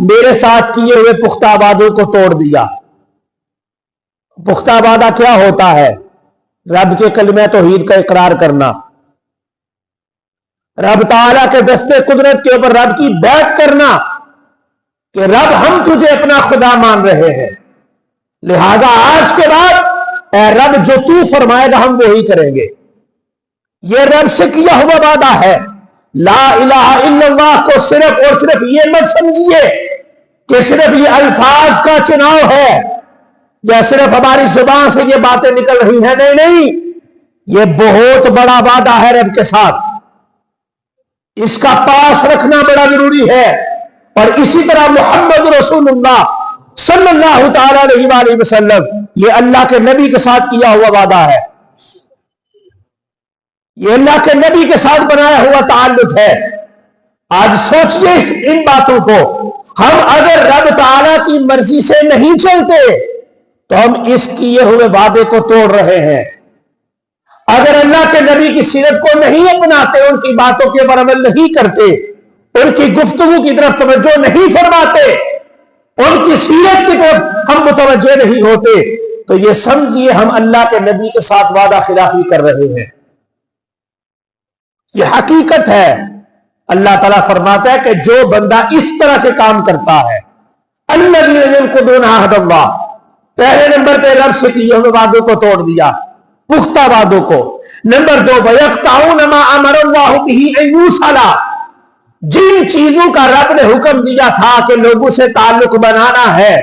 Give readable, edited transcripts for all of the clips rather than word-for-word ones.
میرے ساتھ کیے ہوئے پختہ وعدوں کو توڑ دیا۔ پختہ وعدہ کیا ہوتا ہے؟ رب کے کلمہ توحید کا اقرار کرنا، رب تعالیٰ کے دستے قدرت کے اوپر رب کی بیعت کرنا کہ رب ہم تجھے اپنا خدا مان رہے ہیں، لہذا آج کے بعد اے رب جو تو فرمائے گا ہم وہی کریں گے۔ یہ رب سے کیا ہوا وعدہ ہے۔ لا الہ الا اللہ کو صرف اور صرف یہ مت سمجھیے کہ صرف یہ الفاظ کا چناؤ ہے یا صرف ہماری زبان سے یہ باتیں نکل رہی ہیں، نہیں نہیں، یہ بہت بڑا وعدہ ہے رب کے ساتھ، اس کا پاس رکھنا بڑا ضروری ہے۔ اور اسی طرح محمد رسول اللہ صلی اللہ تعالی علیہ وآلہ وسلم یہ اللہ کے نبی کے ساتھ کیا ہوا وعدہ ہے، یہ اللہ کے نبی کے ساتھ بنایا ہوا تعلق ہے۔ آج سوچئے ان باتوں کو، ہم اگر رب تعالیٰ کی مرضی سے نہیں چلتے تو ہم اس کیے ہوئے وعدے کو توڑ رہے ہیں۔ اگر اللہ کے نبی کی سیرت کو نہیں اپناتے، ان کی باتوں کے اوپر عمل نہیں کرتے، ان کی گفتگو کی طرف توجہ نہیں فرماتے، ان کی سیرت کی طرف ہم متوجہ نہیں ہوتے، تو یہ سمجھیے ہم اللہ کے نبی کے ساتھ وعدہ خلافی کر رہے ہیں۔ یہ حقیقت ہے۔ اللہ تعالیٰ فرماتا ہے کہ جو بندہ اس طرح کے کام کرتا ہے، الذین ینقضون عہد اللہ، پہلے نمبر پہ رب سے کیے ہوئے وعدوں کو توڑ دیا، پختہ وعدوں کو۔ نمبر 2، وَيَقْطَعُونَ مَا أَمَرَ اللَّهُ بِهِ أَن يُوصَلَ، جن چیزوں کا رب نے حکم دیا تھا کہ لوگوں سے تعلق بنانا ہے،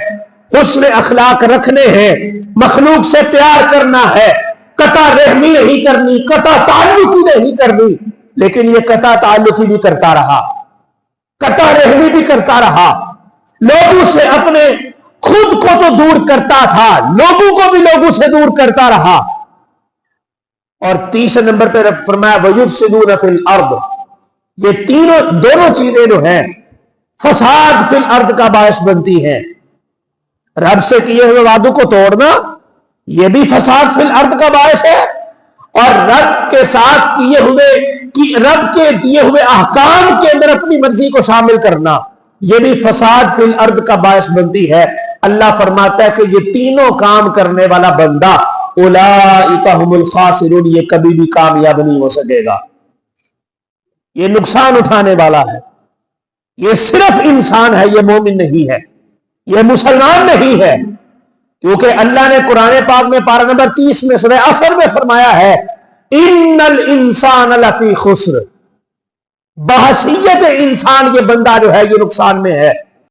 حسن اخلاق رکھنے ہیں، مخلوق سے پیار کرنا ہے، قطع رحمی نہیں کرنی، قطع تعلقی نہیں کرنی، لیکن یہ قطع تعلقی بھی کرتا رہا، قطع رحمی بھی کرتا رہا، لوگوں سے اپنے خود کو تو دور کرتا تھا، لوگوں کو بھی لوگوں سے دور کرتا رہا۔ اور تیسرے نمبر پہ رب فرمایا وَيُفْسِدُونَ فِي الْأَرْضِ، یہ دونوں چیزیں جو ہیں فساد فی الارض کا باعث بنتی ہیں۔ رب سے کیے ہوئے وعدوں کو توڑنا یہ بھی فساد فی الارض کا باعث ہے، اور رب کے ساتھ کیے ہوئے رب کے دیے ہوئے احکام کے اندر اپنی مرضی کو شامل کرنا یہ بھی فساد فی الارض کا باعث بنتی ہے۔ اللہ فرماتا ہے کہ یہ تینوں کام کرنے والا بندہ اولئک ھم الخاسرون، یہ کبھی بھی کامیاب نہیں ہو سکے گا، یہ نقصان اٹھانے والا ہے۔ یہ صرف انسان ہے، یہ مومن نہیں ہے، یہ مسلمان نہیں ہے، کیونکہ اللہ نے قرآن پاک میں پارہ نمبر 30 میں سورہ عصر میں فرمایا ہے ان الانسان لفی خسر، بحیثیت انسان یہ بندہ جو ہے یہ نقصان میں ہے۔